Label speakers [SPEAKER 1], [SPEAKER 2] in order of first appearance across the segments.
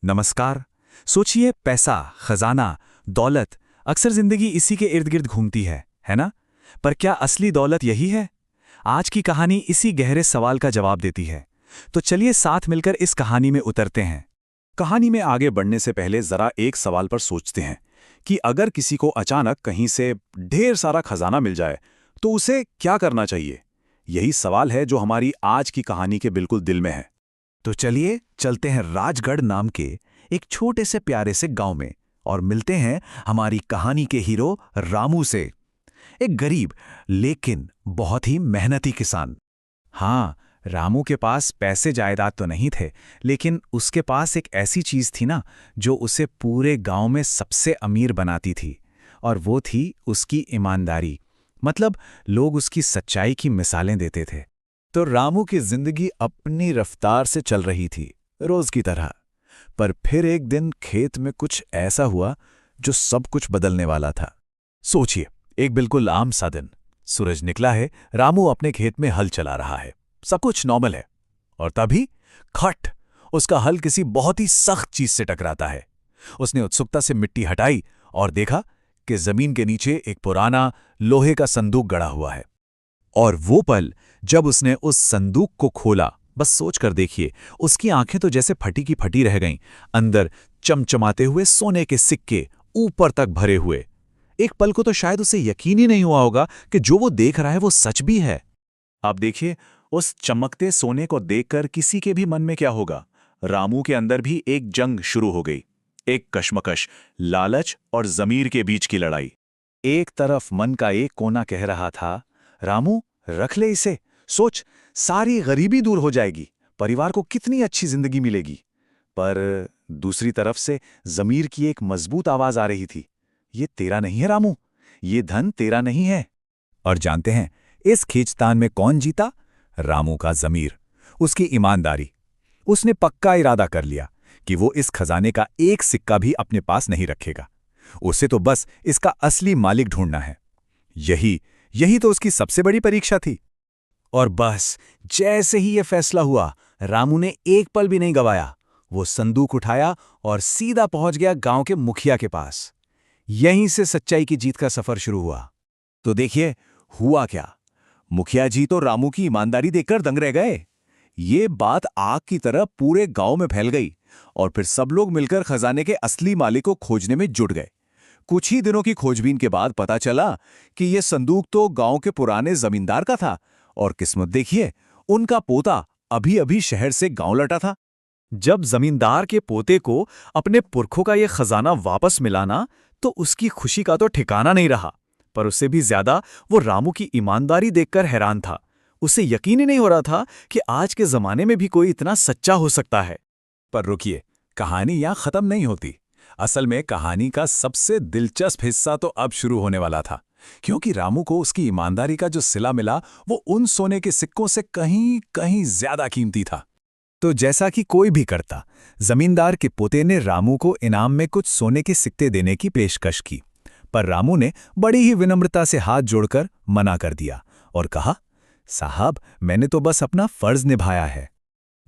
[SPEAKER 1] नमस्कार। सोचिए, पैसा, खजाना, दौलत, अक्सर जिंदगी इसी के इर्द गिर्द घूमती है ना? पर क्या असली दौलत यही है? आज की कहानी इसी गहरे सवाल का जवाब देती है। तो चलिए साथ मिलकर इस कहानी में उतरते हैं। कहानी में आगे बढ़ने से पहले जरा एक सवाल पर सोचते हैं कि अगर किसी को अचानक कहीं से ढेर सारा खजाना मिल जाए तो उसे क्या करना चाहिए? यही सवाल है जो हमारी आज की कहानी के बिल्कुल दिल में है। तो चलिए चलते हैं राजगढ़ नाम के एक छोटे से प्यारे से गांव में और मिलते हैं हमारी कहानी के हीरो रामू से। एक गरीब लेकिन बहुत ही मेहनती किसान। हाँ, रामू के पास पैसे जायदाद तो नहीं थे, लेकिन उसके पास एक ऐसी चीज थी ना जो उसे पूरे गांव में सबसे अमीर बनाती थी। और वो थी उसकी ईमानदारी। मतलब लोग उसकी सच्चाई की मिसालें देते थे। तो रामू की जिंदगी अपनी रफ्तार से चल रही थी, रोज की तरह। पर फिर एक दिन खेत में कुछ ऐसा हुआ जो सब कुछ बदलने वाला था। सोचिए, एक बिल्कुल आम सा दिन। सूरज निकला है, रामू अपने खेत में हल चला रहा है, सब कुछ नॉर्मल है। और तभी खट, उसका हल किसी बहुत ही सख्त चीज से टकराता है। उसने उत्सुकता से मिट्टी हटाई और देखा कि जमीन के नीचे एक पुराना लोहे का संदूक गड़ा हुआ है। और वो पल जब उसने उस संदूक को खोला, बस सोच कर देखिए, उसकी आंखें तो जैसे फटी की फटी रह गईं। अंदर चमचमाते हुए सोने के सिक्के, ऊपर तक भरे हुए। एक पल को तो शायद उसे यकीन ही नहीं हुआ होगा कि जो वो देख रहा है वो सच भी है। अब देखिए, उस चमकते सोने को देखकर किसी के भी मन में क्या होगा? रामू के अंदर भी एक जंग शुरू हो गई। एक कश्मकश, लालच और जमीर के बीच की लड़ाई। एक तरफ मन का एक कोना कह रहा था, रामू रख ले इसे, सोच, सारी गरीबी दूर हो जाएगी, परिवार को कितनी अच्छी जिंदगी मिलेगी। पर दूसरी तरफ से जमीर की एक मजबूत आवाज आ रही थी, ये तेरा नहीं है रामू, ये धन तेरा नहीं है। और जानते हैं इस खींचतान में कौन जीता? रामू का जमीर, उसकी ईमानदारी। उसने पक्का इरादा कर लिया कि वो इस खजाने का एक सिक्का भी अपने पास नहीं रखेगा। उसे तो बस इसका असली मालिक ढूंढना है। यही यही तो उसकी सबसे बड़ी परीक्षा थी। और बस जैसे ही यह फैसला हुआ, रामू ने एक पल भी नहीं गवाया। वो संदूक उठाया और सीधा पहुंच गया गांव के मुखिया के पास। यहीं से सच्चाई की जीत का सफर शुरू हुआ। तो देखिए, हुआ क्या। मुखिया जी तो रामू की ईमानदारी देखकर दंग रह गए। ये बात आग की तरह पूरे गांव में फैल गई और फिर सब लोग मिलकर खजाने के असली मालिक को खोजने में जुट गए। कुछ ही दिनों की खोजबीन के बाद पता चला कि यह संदूक तो गांव के पुराने जमींदार का था। और किस्मत देखिए, उनका पोता अभी अभी शहर से गांव लौटा था। जब जमींदार के पोते को अपने पुरखों का यह खजाना वापस मिला ना, तो उसकी खुशी का तो ठिकाना नहीं रहा। पर उससे भी ज्यादा वो रामू की ईमानदारी देखकर हैरान था। उसे यकीन ही नहीं हो रहा था कि आज के जमाने में भी कोई इतना सच्चा हो सकता है। पर रुकिए, कहानी यहां खत्म नहीं होती। असल में कहानी का सबसे दिलचस्प हिस्सा तो अब शुरू होने वाला था, क्योंकि रामू को उसकी ईमानदारी का जो सिला मिला वो उन सोने के सिक्कों से कहीं कहीं ज्यादा कीमती था। तो जैसा कि कोई भी करता, जमींदार के पोते ने रामू को इनाम में कुछ सोने के सिक्के देने की पेशकश की। पर रामू ने बड़ी ही विनम्रता से हाथ जोड़कर मना कर दिया और कहा, साहब, मैंने तो बस अपना फर्ज निभाया है।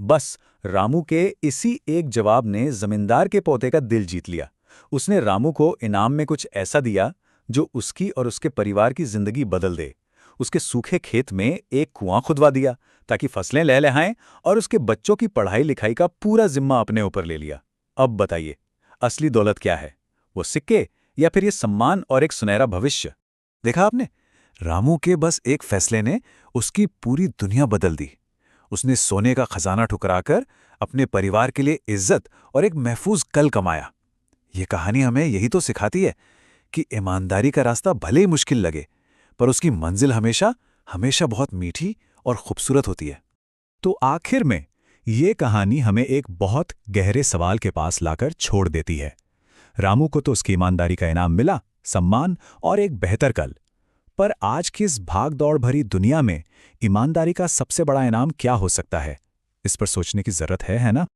[SPEAKER 1] बस रामू के इसी एक जवाब ने जमींदार के पोते का दिल जीत लिया। उसने रामू को इनाम में कुछ ऐसा दिया जो उसकी और उसके परिवार की जिंदगी बदल दे। उसके सूखे खेत में एक कुआं खुदवा दिया ताकि फसलें लहलहाएं और उसके बच्चों की पढ़ाई लिखाई का पूरा जिम्मा अपने ऊपर ले लिया। अब बताइए, असली दौलत क्या है? वो सिक्के या फिर ये सम्मान और एक सुनहरा भविष्य? देखा आपने, रामू के बस एक फैसले ने उसकी पूरी दुनिया बदल दी। उसने सोने का खजाना ठुकराकर अपने परिवार के लिए इज्जत और एक महफूज कल कमाया। ये कहानी हमें यही तो सिखाती है कि ईमानदारी का रास्ता भले ही मुश्किल लगे, पर उसकी मंजिल हमेशा हमेशा बहुत मीठी और खूबसूरत होती है। तो आखिर में ये कहानी हमें एक बहुत गहरे सवाल के पास लाकर छोड़ देती है। रामू को तो उसकी ईमानदारी का इनाम मिला, सम्मान और एक बेहतर कल। पर आज की इस भाग-दौड़ भरी दुनिया में ईमानदारी का सबसे बड़ा इनाम क्या हो सकता है? इस पर सोचने की जरूरत है ना?